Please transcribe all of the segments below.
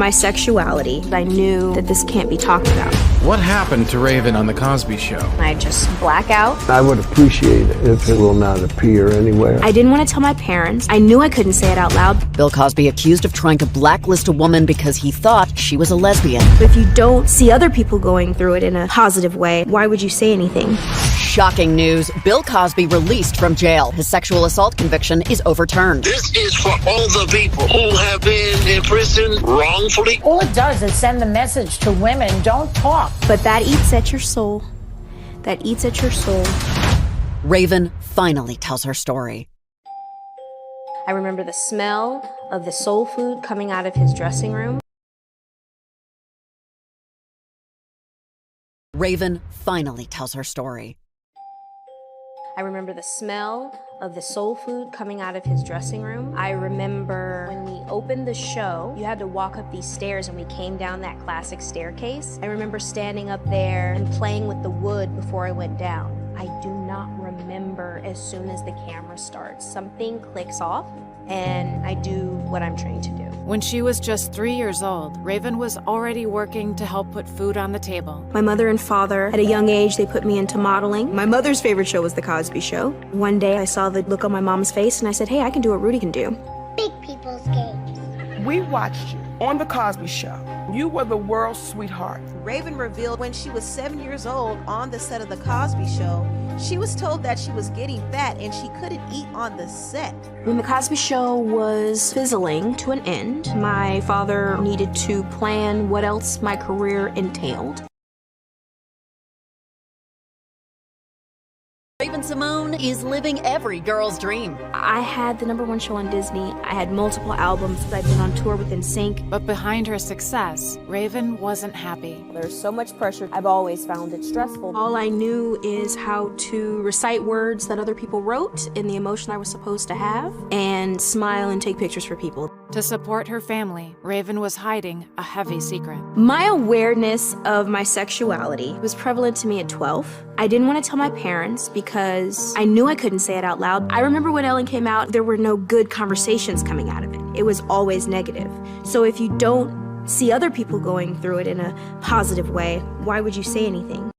my sexuality. I knew that this can't be talked about. What happened to Raven on The Cosby Show? I just black out. I would appreciate it if it will not appear anywhere. I didn't want to tell my parents. I knew I couldn't say it out loud. Bill Cosby accused of trying to blacklist a woman because he thought she was a lesbian. If you don't see other people going through it in a positive way, why would you say anything? Shocking news. Bill Cosby released from jail. His sexual assault conviction is overturned. This is for all the people who have been in prison wrongfully. All it does is send the message to women, don't talk. But that eats at your soul. That eats at your soul. Raven finally tells her story. I remember the smell of the soul food coming out of his dressing room. Raven finally tells her story. I remember the smell of the soul food coming out of his dressing room. I remember when we opened the show, you had to walk up these stairs and we came down that classic staircase. I remember standing up there and playing with the wood before I went down. I do not remember as soon as the camera starts. Something clicks off and I do what I'm trained to do. When she was just 3 years old, Raven was already working to help put food on the table. My mother and father, at a young age, they put me into modeling. My mother's favorite show was The Cosby Show. One day I saw the look on my mom's face and I said, hey, I can do what Rudy can do. Big people's games. We watched you on The Cosby Show. You were the world's sweetheart. Raven revealed when she was 7 years old on the set of The Cosby Show, she was told that she was getting fat and she couldn't eat on the set. When The Cosby Show was fizzling to an end, my father needed to plan what else my career entailed. Raven Symone is living every girl's dream. I had the #1 show on Disney. I had multiple albums. I'd been on tour with NSYNC. But behind her success, Raven wasn't happy. There's so much pressure. I've always found it stressful. All I knew is how to recite words that other people wrote in the emotion I was supposed to have and smile and take pictures for people. To support her family, Raven was hiding a heavy secret. My awareness of my sexuality was prevalent to me at 12. I didn't want to tell my parents because I knew I couldn't say it out loud. I remember when Ellen came out, there were no good conversations coming out of it. It was always negative. So if you don't see other people going through it in a positive way, why would you say anything?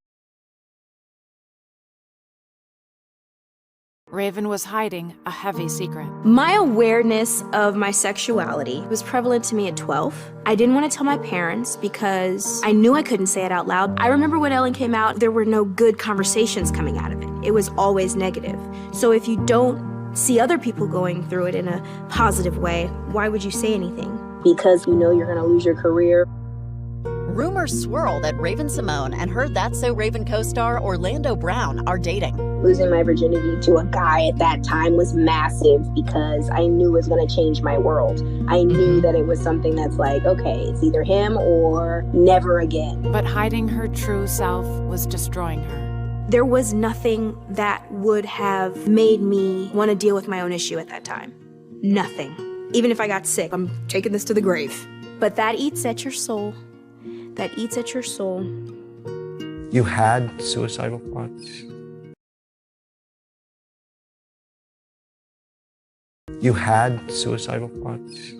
Raven was hiding a heavy secret. My awareness of my sexuality was prevalent to me at 12. I didn't want to tell my parents because I knew I couldn't say it out loud. I remember when Ellen came out, there were no good conversations coming out of it. It was always negative. So if you don't see other people going through it in a positive way, why would you say anything? Because you know you're going to lose your career. Rumors swirl that Raven Symone and her That's So Raven co-star Orlando Brown are dating. Losing my virginity to a guy at that time was massive because I knew it was going to change my world. I knew that it was something that's like, okay, it's either him or never again. But hiding her true self was destroying her. There was nothing that would have made me want to deal with my own issue at that time. Nothing. Even if I got sick, I'm taking this to the grave. But that eats at your soul. That eats at your soul. You had suicidal thoughts? You had suicidal thoughts?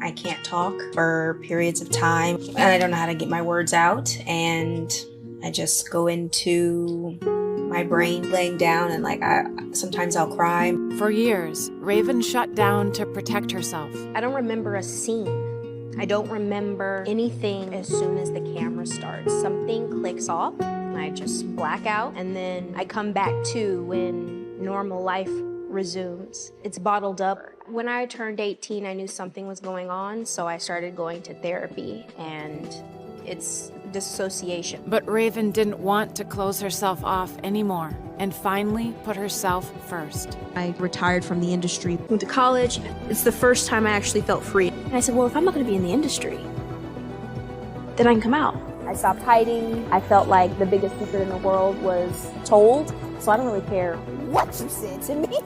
I can't talk for periods of time, and I don't know how to get my words out, and I just go into my brain laying down, and sometimes I'll cry. For years, Raven shut down to protect herself. I don't remember a scene. I don't remember anything as soon as the camera starts. Something clicks off, and I just black out, and then I come back to when normal life resumes. It's bottled up. When I turned 18, I knew something was going on, so I started going to therapy, and it's dissociation. But Raven didn't want to close herself off anymore and finally put herself first. I retired from the industry, went to college. It's the first time I actually felt free. And I said, well, if I'm not going to be in the industry, then I can come out. I stopped hiding. I felt like the biggest secret in the world was told, so I don't really care what you said to me.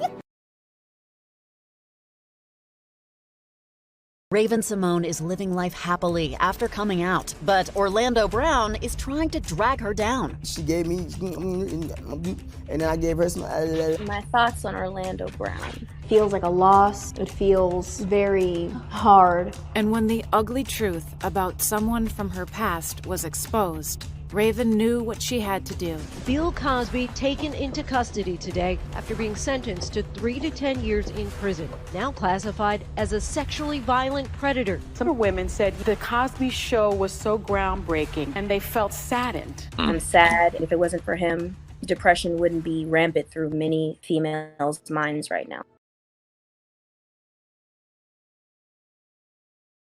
Raven Symone is living life happily after coming out, but Orlando Brown is trying to drag her down. She gave me, and then I gave her some. My thoughts on Orlando Brown. feels like a loss. It feels very hard. And when the ugly truth about someone from her past was exposed, Raven knew what she had to do. Bill Cosby taken into custody today after being sentenced to 3 to 10 years in prison, now classified as a sexually violent predator. Some women said the Cosby show was so groundbreaking and they felt saddened. I'm sad. If it wasn't for him, depression wouldn't be rampant through many females' minds right now.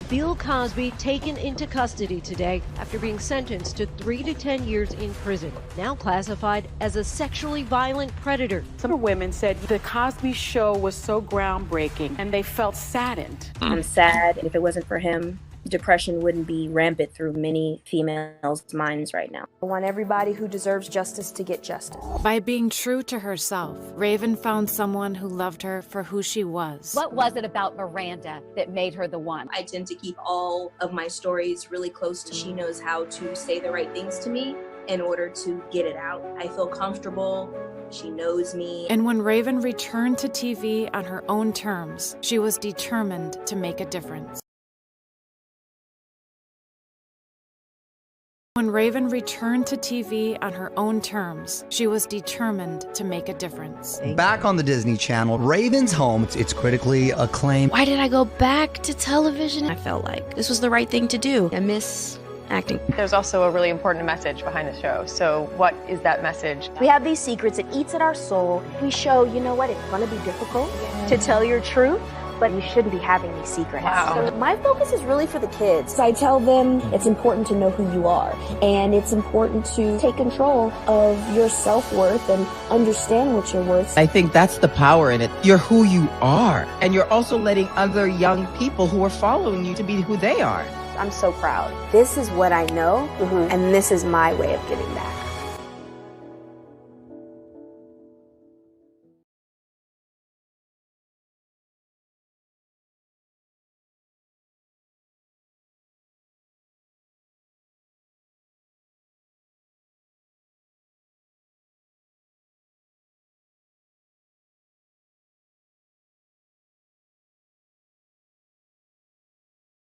Bill Cosby taken into custody today after being sentenced to 3 to 10 years in prison, now classified as a sexually violent predator. Some women said the Cosby show was so groundbreaking and they felt saddened. I'm sad. If it wasn't for him, depression wouldn't be rampant through many females' minds right now. I want everybody who deserves justice to get justice. By being true to herself, Raven found someone who loved her for who she was. What was it about Miranda that made her the one? I tend to keep all of my stories really close to she knows how to say the right things to me in order to get it out. I feel comfortable. She knows me. And when Raven returned to TV on her own terms, she was determined to make a difference. When Raven returned to TV on her own terms, she was determined to make a difference. Back on the Disney Channel, Raven's home, it's critically acclaimed. Why did I go back to television? I felt like this was the right thing to do. I miss acting. There's also a really important message behind the show. So what is that message? We have these secrets. It eats at our soul. We show, you know what, it's going to be difficult to tell your truth, but you shouldn't be having these secrets. Wow. So my focus is really for the kids. I tell them it's important to know who you are, and it's important to take control of your self-worth and understand what you're worth. I think that's the power in it. You're who you are, and you're also letting other young people who are following you to be who they are. I'm so proud. This is what I know, and this is my way of giving back.